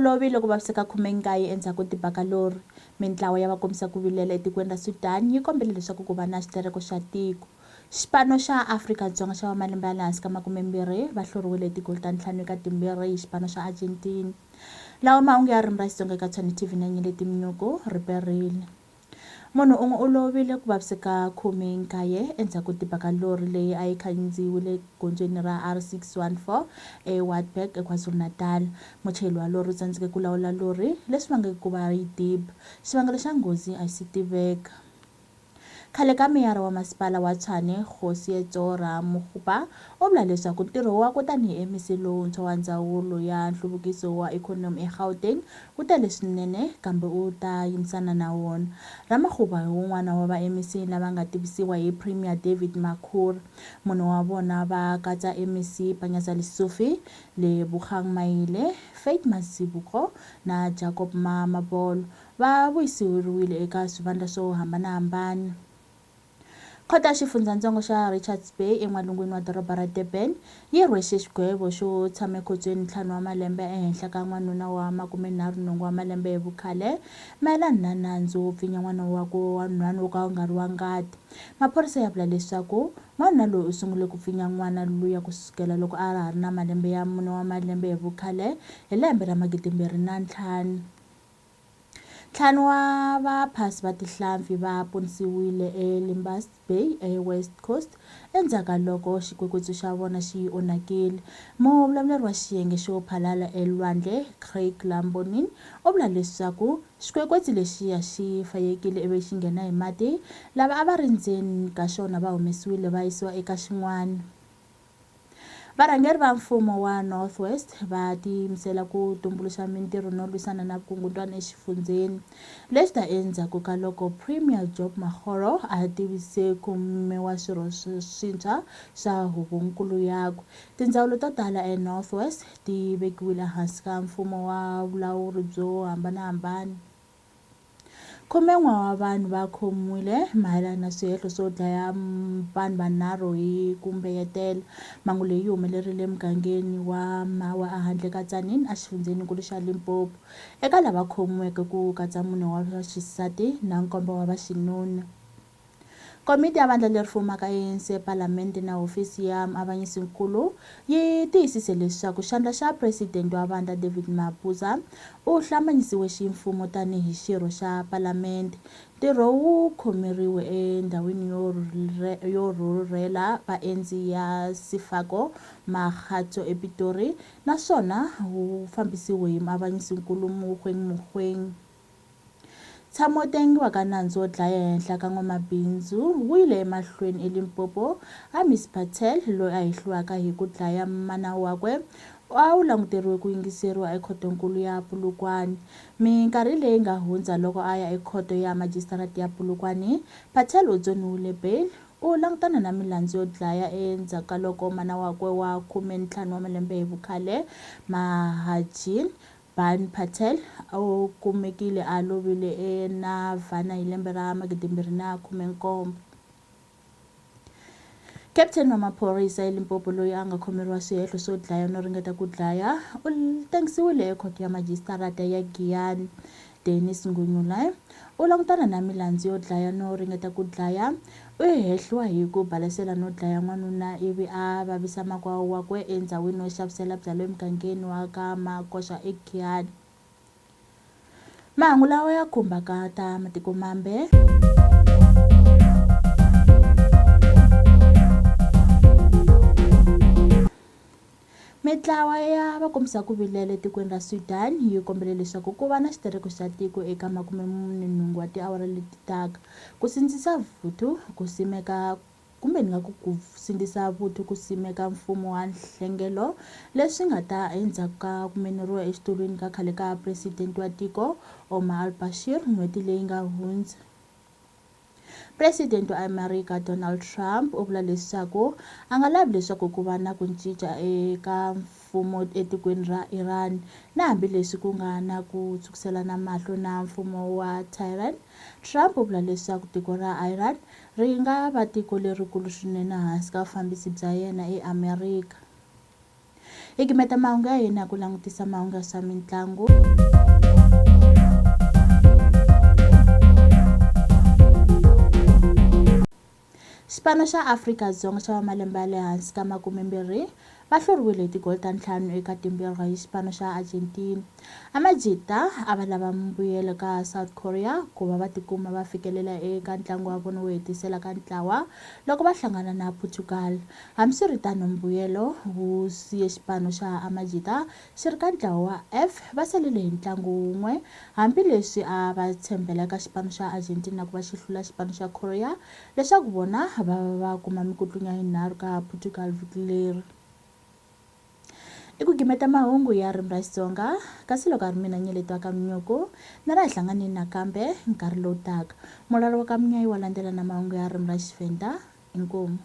olovile ku vaviseka 19 endzhaku tibaka lori. Mintlawa ya vakombisa ku vilela etikweni ra Sudan yi kombele leswaku ku va na xitereko xa tiko. Xipano xa Afrika-Dzonga xa malembe ya le hansi ka 20 va hluriwile tigoli ta 5-2 hi xipano xa Argentina. Lawa mahungu ya ririmi ra Xitsonga eka Tshwane TV na Nyeleti Mnyuku riperile. Munhu un'we u lovile ku vaviseka 19 endzhaku tibaka lori leyi a yi khandziyiwile gondzweni ra R614 eWatberg eKwaZulu-Natal. Muchayeri wa lori u tsandzeke ku lawula lori leswi vangeke ku va yi diba. Xivangelo xa nghozi a xi tiveka. Khale ka meyara wa masipala wa Tshwane Tsonga Mokgopa u vula leswaku ntirho wa ku tanihi MEC lowuntshwa wa ndzawulo ya nhluvukiso wa ikhonomi eGauteng wu tele swinene kambe u ta yimisana na wona. Ramakgopa hi wun'wana wa va MEC lava nga tivisiwa hi Premier David Makhura. Munhu wa vona va katsa MEC Panyaza Lesufi, Lebogang Maile, Faith Masibuko na Jacob Mabolo. Va vuyisiwile eka swivandla swo hambanahambana. Khota xifundzantsongo xa Richards Bay en'walungwini wa doroba ra Durban yi rhwexe xigwevo xo tshama ekhotsweni 5 wa malembe ehenhla ka n'wanuna wa 38 wa malembe hi vukhale mayelana na nandzu wo pfinya n'wana wa nhwanu wo ka wu nga ri wa ngati. Maphorisa ya vula leswaku n'wanuna loyi u sungule ku pfinya n'wana luya ku sukela loko a ha ri na malembe ya 4 wa malembe hi vukhale hi lembe ra 2005. Ntlhanu wa vaphasi va tihlampfi va ponisiwile eLimbas Bay eWest Coast endzhaku loko xikwekwetsu xa vona xi onhakile. Muvulavuleri wa xiyenge xo phalala elwandle Craig Lambonin u vula leswaku xikwekwetsu lexiya xi fayekile ivi xi nghena hi mati. Lava a va ri ndzeni ka xona va humesiwile va yisiwa eka xin'wana. Varhangeri va mfumo wa North West va tiyimisela ku tumbuluxa mintirho no lwisana na vukungundwana exifundzeni. Leswi ta endzhaku ka loko Premier Job Mahoro a tivise ku kumiwa swirho swintshwa swa huvonkulu yakwe. Tindzawulo to tala eNorth West ti vekiwile hansi ka mfumo wa vulawuri byo hambanahambana. 10 wa vanhu va khomiwile mayelana na swihehlo swo dlaya vanhu vanharhu hi ku mbeyetela. Mhangu leyi humelerile emugangeni wa Mawa ehandle ka Tzaneen exifundzeninkulu xa Limpopo. Eka lava khomiweke ku katsa mune wa xisati na nkombo wa vaxinuna. Komiti ya vandla leri fumaka ANC ePalamende na hofisi ya muavanyisinkulu yi tiyisise leswaku xandla xa presidente wa vandla David Mabuza u hlambanyisiwe ximfumo tanihi xirho xa Palamende. Ntirho wu khomeriwe endhawini yo rhurhela vaendzi ya Sefako Makgatho ePitori naswona wu fambisiwe hi muavanyisinkulu Mogoeng. Tshamo tengiwa ka nandzu wo dlaya ehenhla ka n'wamabindzu wu yile emahlweni eLimpopo. Miss Patel loyi a hehliwaka hi ku dlaya mana wakwe a wu languteriwe ku yingiseriwa ekhotonkulu ya Polokwane. Minkarhi leyi nga hundza loko a ya ekhoto ya majistarati ya Polokwane, Patel u dzoniwile bail. U langutana na milandzu yo dlaya endzhaku ka loko mana wakwe wa 15 wa malembe hi vukhale Mahajin Ban Patel u kumekile a lovile eNavana hi lembe ra 2017. Captain wa maphorisa eLimpopo loyi a nga khomeriwa swihehlo swo dlaya no ringeta ku dlaya u tengisiwile ekhoto ya majistarata ya Giyani. Dennis Ngunyula u langutana na milandzu yo dlaya no ringeta ku dlaya. U hehliwa hi ku balesela no dlaya n'wanuna ivi a vavisa makwavo wakwe endzhawini yo xavisela byalwa emugangeni wa ka Makosha eGiyani. Mahungu lawa ya khumbaka ta matiko mambe. Mitlawa ya vakombisa ku vilela etikweni ra Sudan yi kombele leswaku ku va na xitereko xa tiko eka 48 wa tiawara leti taka ku sindzisa vuthu ku simeka kumbe ni nga ku sindzisa vuthu ku simeka mfumo wa nhlengelo leswi nga ta endzhaku ka ku meneriwa exitulwini ka khale ka president wa tiko Omar al-Bashir n'hweti leyi nga hundza. President wa America Donald Trump u vula leswaku a nga lavi leswaku ku va na ku cinca eka mfumo etikweni ra Iran na hambileswi ku nga na ku tsukuselana mahlo na mfumo wa Tehran. Trump u vula leswaku tiko ra Iran ri nga va tiko lerikulu swinene hansi ka vufambisi bya yena eAmerika. hi gimeta mahungu ya hina ku langutisa mahungu ya swa mitlangu. Xipano xa Afrika-Dzonga xa malembe ya le hansi ka 20 va hluriwile hi tigoli ta 5 eka timbirhi hi xipano xa Argentina. Amajita a va lava mbuyelo ka South Korea ku va va tikuma va fikelela eka ntlangu wa vona wo hetisela ka ntlawa loko va hlangana na Portugal. Hambiswiritano mbuyelo wu siye xipano xa Amajita xi ri ka ntlawa wa F va salele hi ntlangu wun'we, hambileswi a va tshembela ka xipano xa Argentina ku va xi hlula xipano xa Korea leswaku vona va kuma mikutlunya yinharhu ka Portugal vhiki leri. I ku gimeta mahungu ya ririmi ra Xitsonga, kasi loko a ri mina Nyeleti wa ka Mnyuku na ra hi hlanganini nakambe nkarhi lowu taka. Mulalo wa ka Mnyai wa landzela na mahungu ya ririmi ra Xivenda. Inkomu.